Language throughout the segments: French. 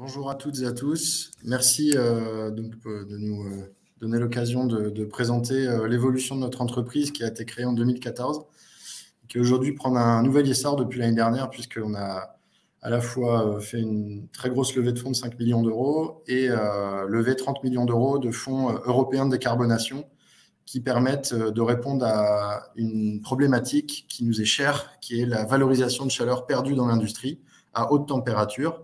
Bonjour à toutes et à tous. Merci de nous donner l'occasion de présenter l'évolution de notre entreprise qui a été créée en 2014, qui aujourd'hui prend un nouvel essor depuis l'année dernière, puisqu'on a à la fois fait une très grosse levée de fonds de 5 millions d'euros et levé 30 millions d'euros de fonds européens de décarbonation qui permettent de répondre à une problématique qui nous est chère, qui est la valorisation de chaleur perdue dans l'industrie à haute température.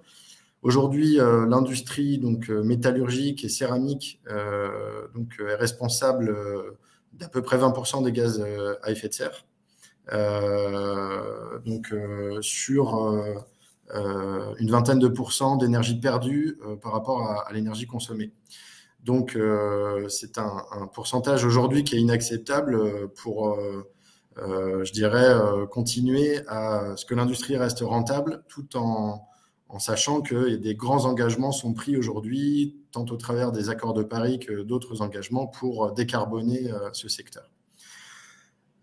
Aujourd'hui, l'industrie métallurgique et céramique est responsable d'à peu près 20% des gaz à effet de serre. Sur une vingtaine de pourcents d'énergie perdue par rapport à l'énergie consommée. Donc, c'est un pourcentage aujourd'hui qui est inacceptable pour, je dirais, continuer à ce que l'industrie reste rentable tout en sachant que des grands engagements sont pris aujourd'hui, tant au travers des accords de Paris que d'autres engagements pour décarboner ce secteur.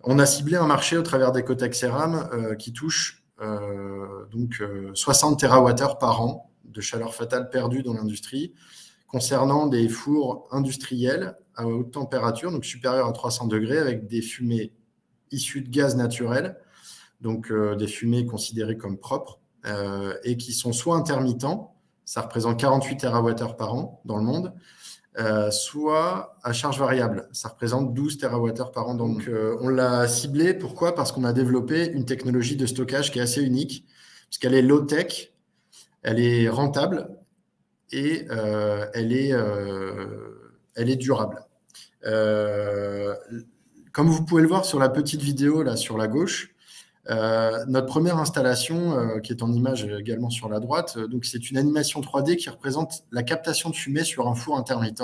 On a ciblé un marché au travers des Cotex Ceram qui touche 60 TWh par an de chaleur fatale perdue dans l'industrie, concernant des fours industriels à haute température, donc supérieure à 300 degrés, avec des fumées issues de gaz naturel, donc des fumées considérées comme propres, et qui sont soit intermittents, ça représente 48 TWh par an dans le monde, soit à charge variable, ça représente 12 TWh par an. Donc, on l'a ciblé, pourquoi? Parce qu'on a développé une technologie de stockage qui est assez unique, puisqu'elle est low-tech, elle est rentable et elle est durable. Comme vous pouvez le voir sur la petite vidéo là sur la gauche, notre première installation, qui est en image également sur la droite, donc c'est une animation 3D qui représente la captation de fumée sur un four intermittent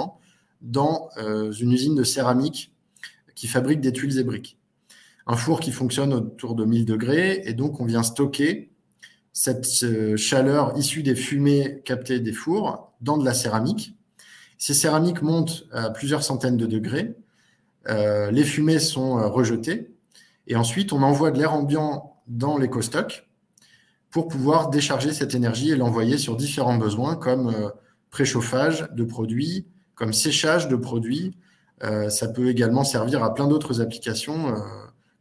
dans une usine de céramique qui fabrique des tuiles et briques. Un four qui fonctionne autour de 1000 degrés et donc on vient stocker cette chaleur issue des fumées captées des fours dans de la céramique. Ces céramiques montent à plusieurs centaines de degrés. Les fumées sont rejetées. Et ensuite, on envoie de l'air ambiant dans l'éco-stock pour pouvoir décharger cette énergie et l'envoyer sur différents besoins comme préchauffage de produits, comme séchage de produits. Ça peut également servir à plein d'autres applications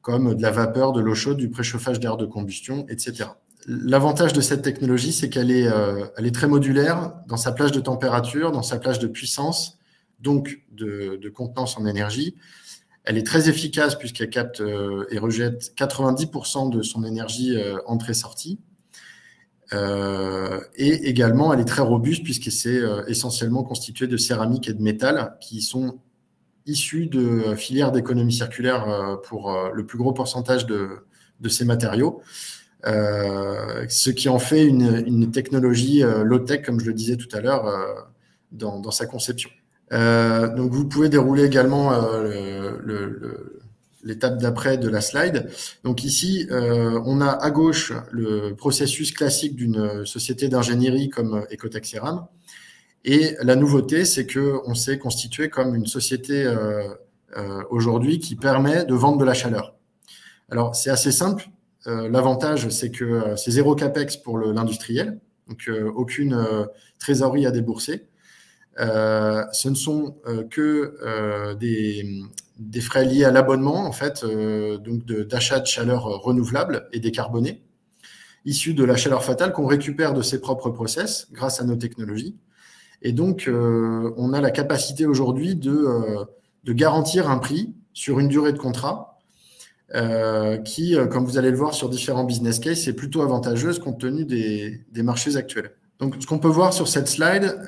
comme de la vapeur, de l'eau chaude, du préchauffage d'air de combustion, etc. L'avantage de cette technologie, c'est qu'elle est très modulaire dans sa plage de température, dans sa plage de puissance, donc de contenance en énergie. Elle est très efficace puisqu'elle capte et rejette 90% de son énergie entrée-sortie. Et également, elle est très robuste puisque c'est essentiellement constitué de céramique et de métal qui sont issus de filières d'économie circulaire pour le plus gros pourcentage de ces matériaux. Ce qui en fait une technologie low-tech, comme je le disais tout à l'heure, dans sa conception. Donc, vous pouvez dérouler également l'étape d'après de la slide. Donc ici, on a à gauche le processus classique d'une société d'ingénierie comme Ecotex Ceram. Et la nouveauté, c'est qu'on s'est constitué comme une société aujourd'hui qui permet de vendre de la chaleur. Alors, c'est assez simple. L'avantage, c'est que c'est zéro capex pour l'industriel, donc aucune trésorerie à débourser. Ce ne sont que des frais liés à l'abonnement, en fait, donc d'achat de chaleur renouvelable et décarbonée, issus de la chaleur fatale qu'on récupère de ses propres process grâce à nos technologies. Et donc, on a la capacité aujourd'hui de garantir un prix sur une durée de contrat qui, comme vous allez le voir sur différents business cases, est plutôt avantageuse compte tenu des marchés actuels. Donc, ce qu'on peut voir sur cette slide,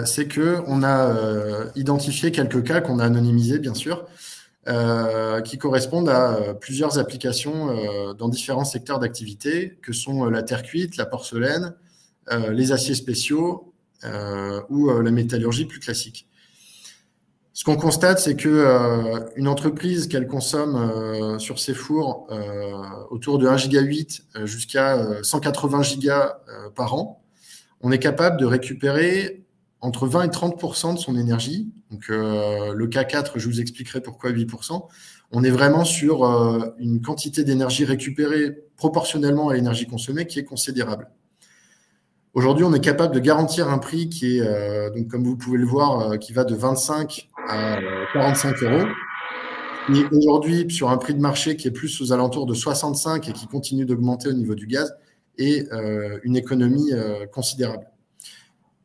c'est qu'on a identifié quelques cas qu'on a anonymisés, bien sûr, qui correspondent à plusieurs applications dans différents secteurs d'activité, que sont la terre cuite, la porcelaine, les aciers spéciaux ou la métallurgie plus classique. Ce qu'on constate, c'est qu'une entreprise qu'elle consomme sur ses fours autour de 1,8 giga jusqu'à 180 gigas par an, on est capable de récupérer entre 20 et 30% de son énergie. Donc, le K4, je vous expliquerai pourquoi 8%. On est vraiment sur une quantité d'énergie récupérée proportionnellement à l'énergie consommée qui est considérable. Aujourd'hui, on est capable de garantir un prix qui est, donc comme vous pouvez le voir, qui va de 25 à 45 euros. Et aujourd'hui, sur un prix de marché qui est plus aux alentours de 65 et qui continue d'augmenter au niveau du gaz, et une économie considérable.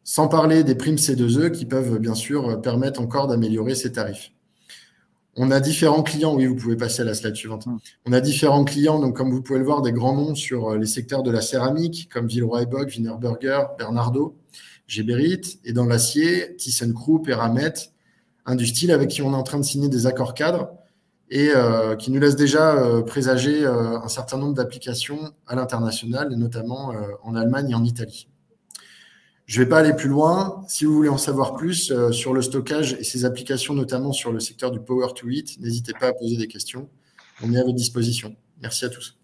Sans parler des primes C2E qui peuvent bien sûr permettre encore d'améliorer ces tarifs. On a différents clients, oui, vous pouvez passer à la slide suivante. On a différents clients, donc comme vous pouvez le voir, des grands noms sur les secteurs de la céramique, comme Villeroy Boch, Wienerberger, Bernardo, Geberit, et dans l'acier, ThyssenKrupp, Eramet, Industeel, avec qui on est en train de signer des accords cadres et qui nous laissent déjà présager un certain nombre d'applications à l'international, et notamment en Allemagne et en Italie. Je ne vais pas aller plus loin. Si vous voulez en savoir plus sur le stockage et ses applications, notamment sur le secteur du Power to Heat, n'hésitez pas à poser des questions. On est à votre disposition. Merci à tous.